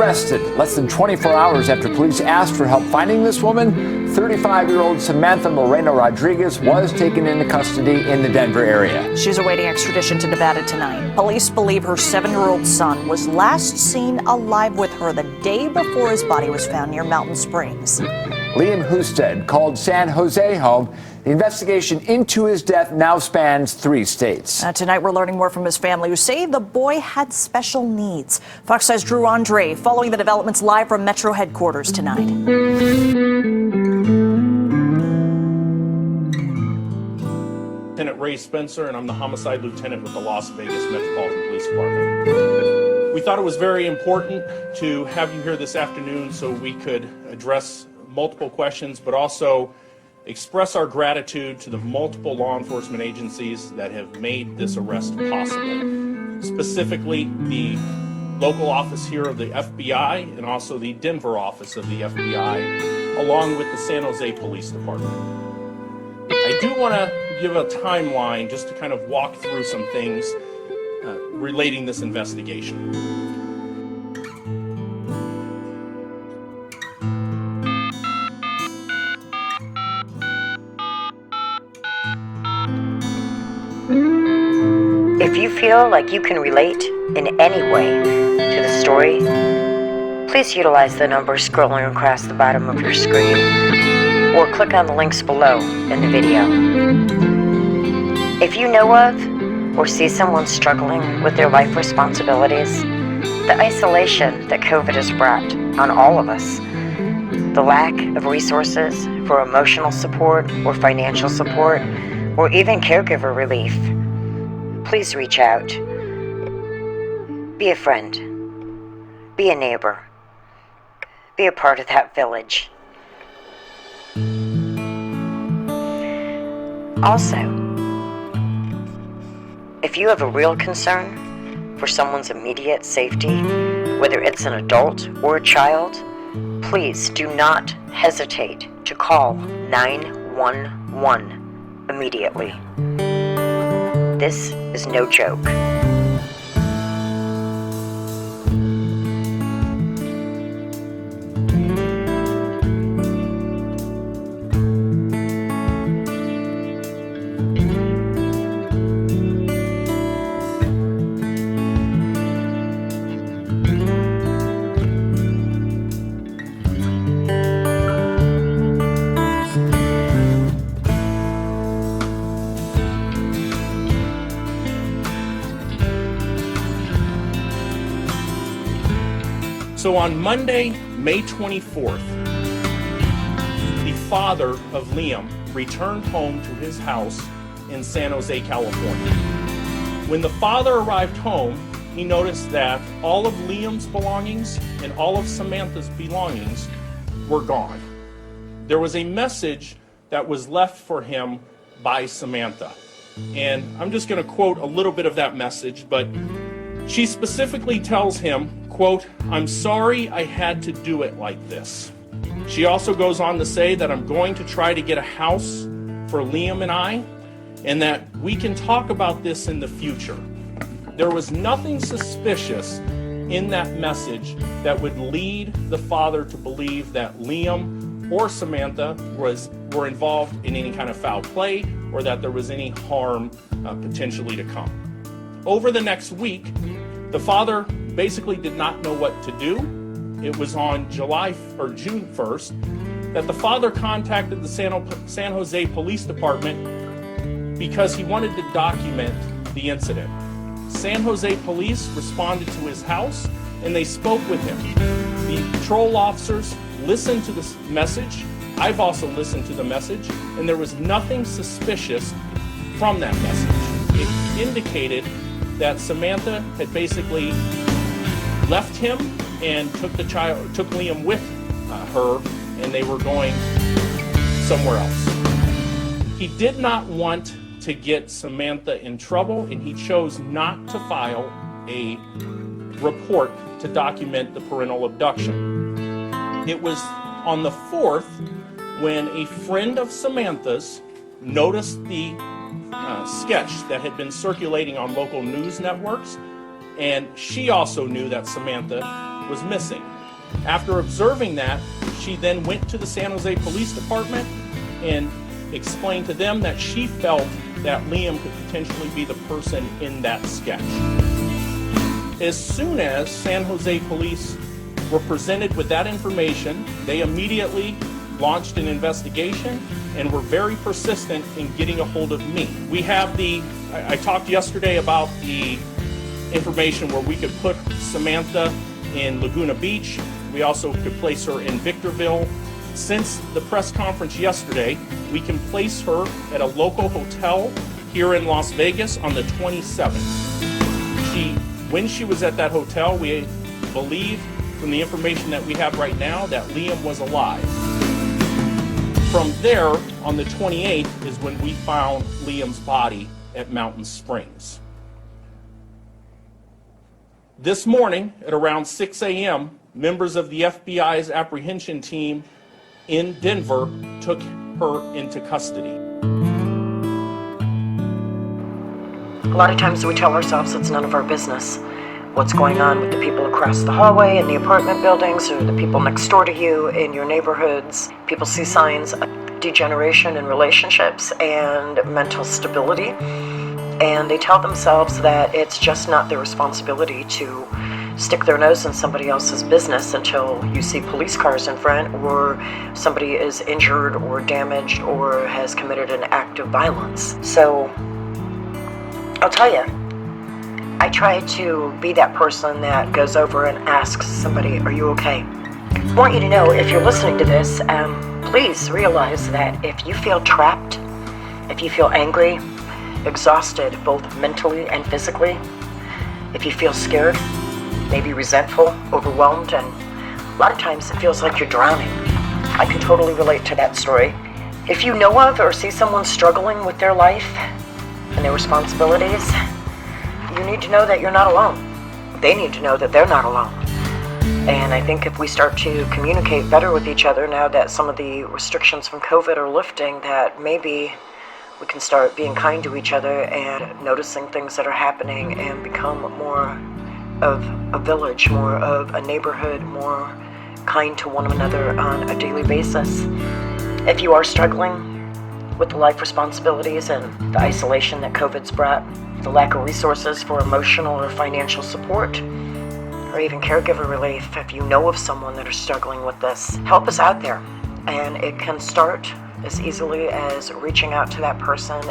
arrested less than 24 hours after police asked for help finding this woman. 35-year-old Samantha Moreno Rodriguez was taken into custody in the Denver area. She's awaiting extradition to Nevada tonight. Police believe her 7-year-old son was last seen alive with her the day before his body was found near Mountain Springs. Liam HUSTED called San Jose home. The investigation into his death now spans 3 states. Tonight, we're learning more from his family, who say the boy had special needs. Fox 5's Drew Andre following the developments live from Metro headquarters tonight. Lieutenant Ray Spencer, and I'm the homicide lieutenant with the Las Vegas Metropolitan Police Department. We thought it was very important to have you here this afternoon so we could address multiple questions, but also express our gratitude to the multiple law enforcement agencies that have made this arrest possible. Specifically, the local office here of the FBI and also the Denver office of the FBI, along with the San Jose Police Department. I do want to give a timeline just to kind of walk through some things relating this investigation. If you feel like you can relate in any way to the story, please utilize the numbers scrolling across the bottom of your screen, or click on the links below in the video. If you know of or see someone struggling with their life responsibilities, the isolation that COVID has brought on all of us, the lack of resources for emotional support or financial support, or even caregiver relief, please reach out. Be a friend. Be a neighbor. Be a part of that village. Also, if you have a real concern for someone's immediate safety, whether it's an adult or a child, please do not hesitate to call 911 immediately. This is no joke. So on Monday, May 24th, the father of Liam returned home to his house in San Jose, California. When the father arrived home, he noticed that all of Liam's belongings and all of Samantha's belongings were gone. There was a message that was left for him by Samantha. And I'm just going to quote a little bit of that message, but she specifically tells him, quote, "I'm sorry I had to do it like this." She also goes on to say that I'm going to try to get a house for Liam and I, and that we can talk about this in the future. There was nothing suspicious in that message that would lead the father to believe that Liam or Samantha were involved in any kind of foul play or that there was any harm potentially to come. Over the next week, the father basically did not know what to do. It was on June 1st that the father contacted the San Jose Police Department because he wanted to document the incident. San Jose Police responded to his house and they spoke with him. The patrol officers listened to this message. I've also listened to the message, and there was nothing suspicious from that message. It indicated that Samantha had basically left him and took Liam with her, and they were going somewhere else. He did not want to get Samantha in trouble, and he chose not to file a report to document the parental abduction. It was on the 4th when a friend of Samantha's noticed the sketch that had been circulating on local news networks, and she also knew that Samantha was missing. After observing that, she then went to the San Jose Police Department and explained to them that she felt that Liam could potentially be the person in that sketch. As soon as San Jose Police were presented with that information, they immediately launched an investigation and were very persistent in getting a hold of me. We have I talked yesterday about the information where we could put Samantha in Laguna Beach. We also could place her in Victorville. Since the press conference yesterday, we can place her at a local hotel here in Las Vegas on the 27th. When she was at that hotel, we believe from the information that we have right now that Liam was alive. From there, on the 28th, is when we found Liam's body at Mountain Springs. This morning, at around 6 a.m., members of the FBI's apprehension team in Denver took her into custody. A lot of times we tell ourselves it's none of our business what's going on with the people across the hallway in the apartment buildings or the people next door to you in your neighborhoods. People see signs of degeneration in relationships and mental stability, and they tell themselves that it's just not their responsibility to stick their nose in somebody else's business until you see police cars in front or somebody is injured or damaged or has committed an act of violence. So I'll tell you, I try to be that person that goes over and asks somebody, are you okay? I want you to know, if you're listening to this, please realize that if you feel trapped, if you feel angry, exhausted, both mentally and physically, if you feel scared, maybe resentful, overwhelmed, and a lot of times it feels like you're drowning. I can totally relate to that story. If you know of or see someone struggling with their life and their responsibilities, you need to know that you're not alone. They need to know that they're not alone. And I think if we start to communicate better with each other now that some of the restrictions from COVID are lifting, that maybe we can start being kind to each other and noticing things that are happening and become more of a village, more of a neighborhood, more kind to one another on a daily basis. If you are struggling with the life responsibilities and the isolation that COVID's brought, the lack of resources for emotional or financial support, or even caregiver relief, if you know of someone that is struggling with this, help us out there. And it can start as easily as reaching out to that person.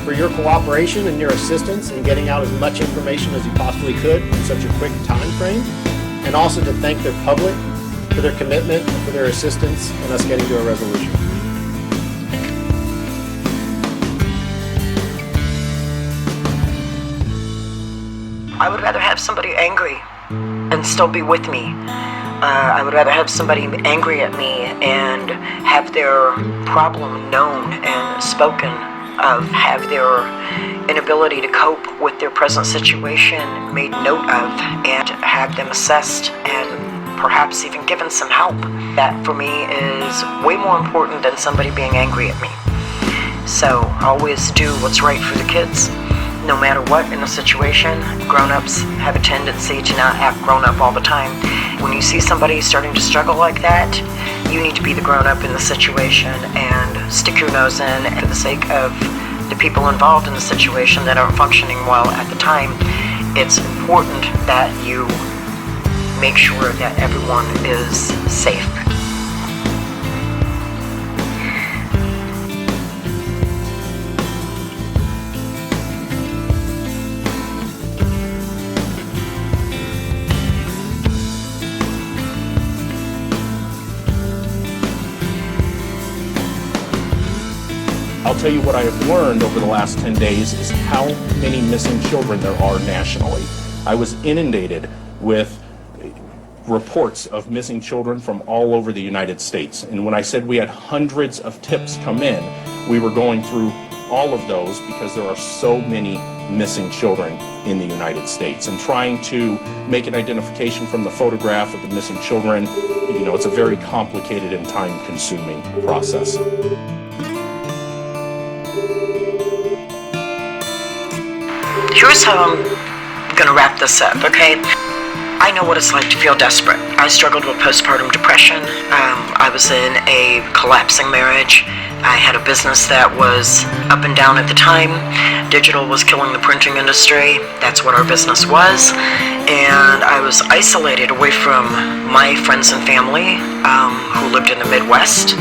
For your cooperation and your assistance in getting out as much information as you possibly could in such a quick time frame, and also to thank their public for their commitment and for their assistance in us getting to a resolution. I would rather have somebody angry and still be with me. I would rather have somebody angry at me and have their problem known and spoken of, have their inability to cope with their present situation made note of, and have them assessed and perhaps even given some help. That for me is way more important than somebody being angry at me. So always do what's right for the kids, no matter what in the situation. Grown-ups have a tendency to not act grown-up all the time. When you see somebody starting to struggle like that, you need to be the grown-up in the situation and stick your nose in for the sake of the people involved in the situation that aren't functioning well at the time. It's important that you make sure that everyone is safe. I'll tell you what I have learned over the last 10 days is how many missing children there are nationally. I was inundated with reports of missing children from all over the United States. And when I said we had hundreds of tips come in, we were going through all of those because there are so many missing children in the United States. And trying to make an identification from the photograph of the missing children, you know, it's a very complicated and time-consuming process. Here's how I'm gonna wrap this up, okay? I know what it's like to feel desperate. I struggled with postpartum depression. I was in a collapsing marriage. I had a business that was up and down at the time. Digital was killing the printing industry. That's what our business was. And I was isolated away from my friends and family who lived in the Midwest.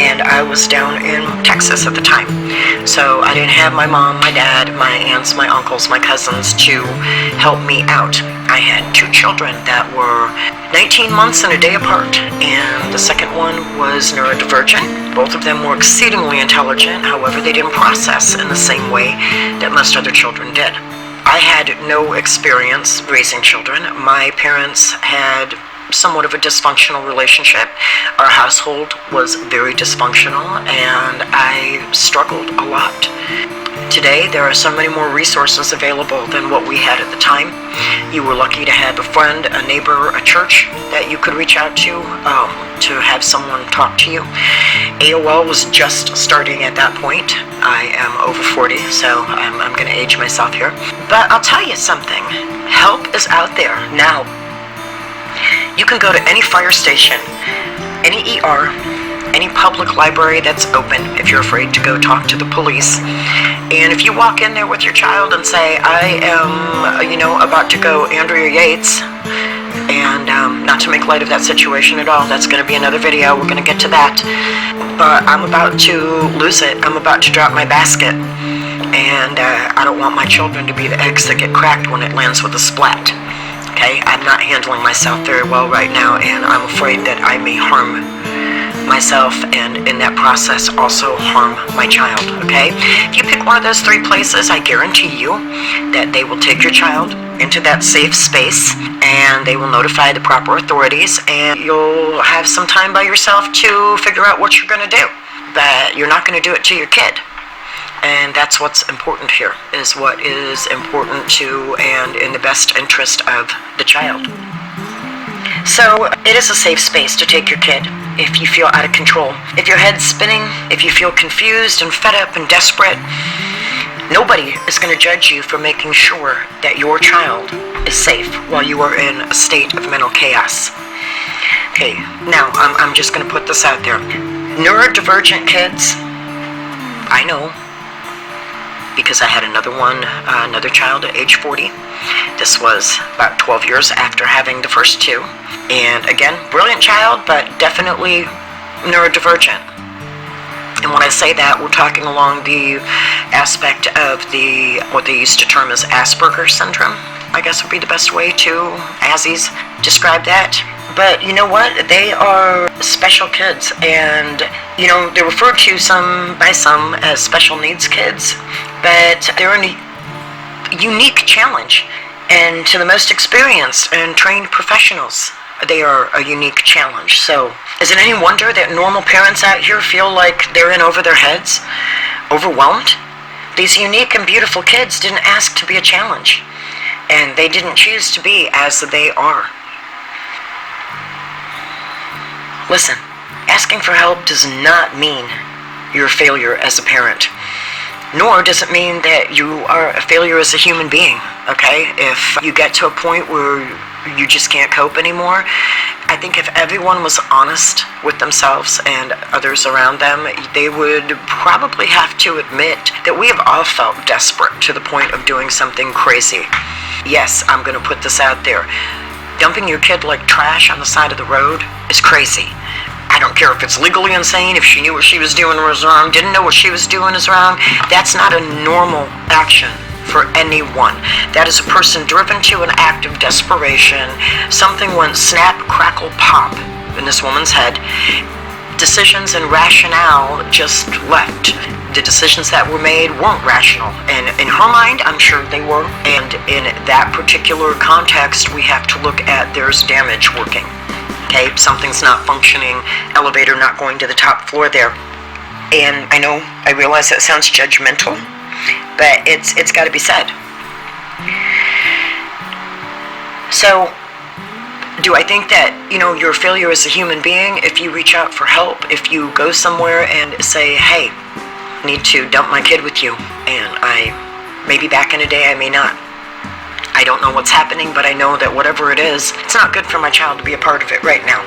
And I was down in Texas at the time. So I didn't have my mom, my dad, my aunts, my uncles, my cousins to help me out. I had 2 children that were 19 months and a day apart, and the second one was neurodivergent. Both of them were exceedingly intelligent, however, they didn't process in the same way that most other children did. I had no experience raising children. My parents had somewhat of a dysfunctional relationship. Our household was very dysfunctional, and I struggled a lot. Today, there are so many more resources available than what we had at the time. You were lucky to have a friend, a neighbor, a church that you could reach out to have someone talk to you. AOL was just starting at that point. I am over 40, so I'm going to age myself here. But I'll tell you something. Help is out there now. You can go to any fire station, any ER, any public library that's open if you're afraid to go talk to the police. And if you walk in there with your child and say, I am, about to go Andrea Yates, and not to make light of that situation at all, that's going to be another video, we're going to get to that, but I'm about to lose it, I'm about to drop my basket, and I don't want my children to be the eggs that get cracked when it lands with a splat. Okay, I'm not handling myself very well right now, and I'm afraid that I may harm myself, and in that process also harm my child, okay? If you pick one of those 3 places, I guarantee you that they will take your child into that safe space, and they will notify the proper authorities, and you'll have some time by yourself to figure out what you're going to do. But you're not going to do it to your kid. And that's what's important here, is what is important to and in the best interest of the child. So it is a safe space to take your kid if you feel out of control. If your head's spinning, if you feel confused and fed up and desperate, nobody is going to judge you for making sure that your child is safe while you are in a state of mental chaos. Okay, now I'm just going to put this out there. Neurodivergent kids, I know, because I had another child at age 40. This was about 12 years after having the first 2. And again, brilliant child, but definitely neurodivergent. And when I say that, we're talking along the aspect of what they used to term as Asperger's syndrome, I guess would be the best way to, Azzies, describe that. But you know what? They are special kids, and they're referred to by some as special needs kids, but they're a unique challenge. And to the most experienced and trained professionals, they are a unique challenge. So is it any wonder that normal parents out here feel like they're in over their heads, overwhelmed? These unique and beautiful kids didn't ask to be a challenge, and they didn't choose to be as they are. Listen, asking for help does not mean you're a failure as a parent, nor does it mean that you are a failure as a human being, okay? If you get to a point where you just can't cope anymore, I think if everyone was honest with themselves and others around them, they would probably have to admit that we have all felt desperate to the point of doing something crazy. Yes, I'm going to put this out there. Dumping your kid like trash on the side of the road is crazy. I don't care if it's legally insane, if she knew what she was doing was wrong, didn't know what she was doing is wrong. That's not a normal action for anyone. That is a person driven to an act of desperation. Something went snap, crackle, pop in this woman's head. Decisions and rationale just left. the decisions that were made weren't rational. And in her mind, I'm sure they were. And in that particular context, we have to look at there's damage working. Okay, something's not functioning, elevator not going to the top floor there. And I realize that sounds judgmental, but it's got to be said. So, do I think that, you're a failure as a human being if you reach out for help, if you go somewhere and say, hey, I need to dump my kid with you, and maybe back in a day I may not. I don't know what's happening, but I know that whatever it is, it's not good for my child to be a part of it right now.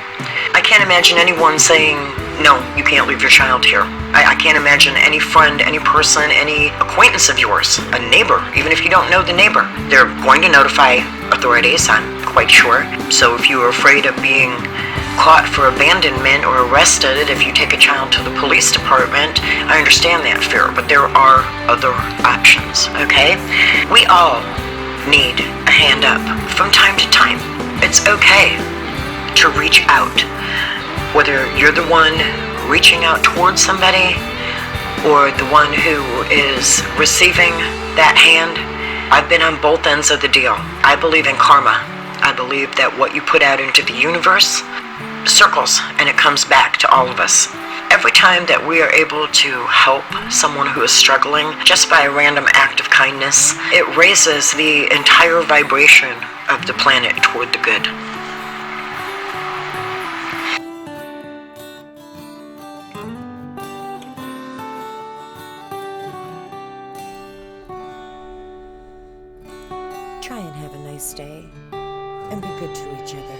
I can't imagine anyone saying, no, you can't leave your child here. I can't imagine any friend, any person, any acquaintance of yours, a neighbor, even if you don't know the neighbor, they're going to notify authorities, I'm quite sure. So if you are afraid of being caught for abandonment or arrested if you take a child to the police department, I understand that fear, but there are other options, okay? We all need a hand up from time to time. It's okay to reach out, whether you're the one reaching out towards somebody or the one who is receiving that hand. I've been on both ends of the deal. I believe in karma. I believe that what you put out into the universe circles and it comes back to all of us. Every time that we are able to help someone who is struggling just by a random act of kindness, it raises the entire vibration of the planet toward the good. Try and have a nice day and be good to each other.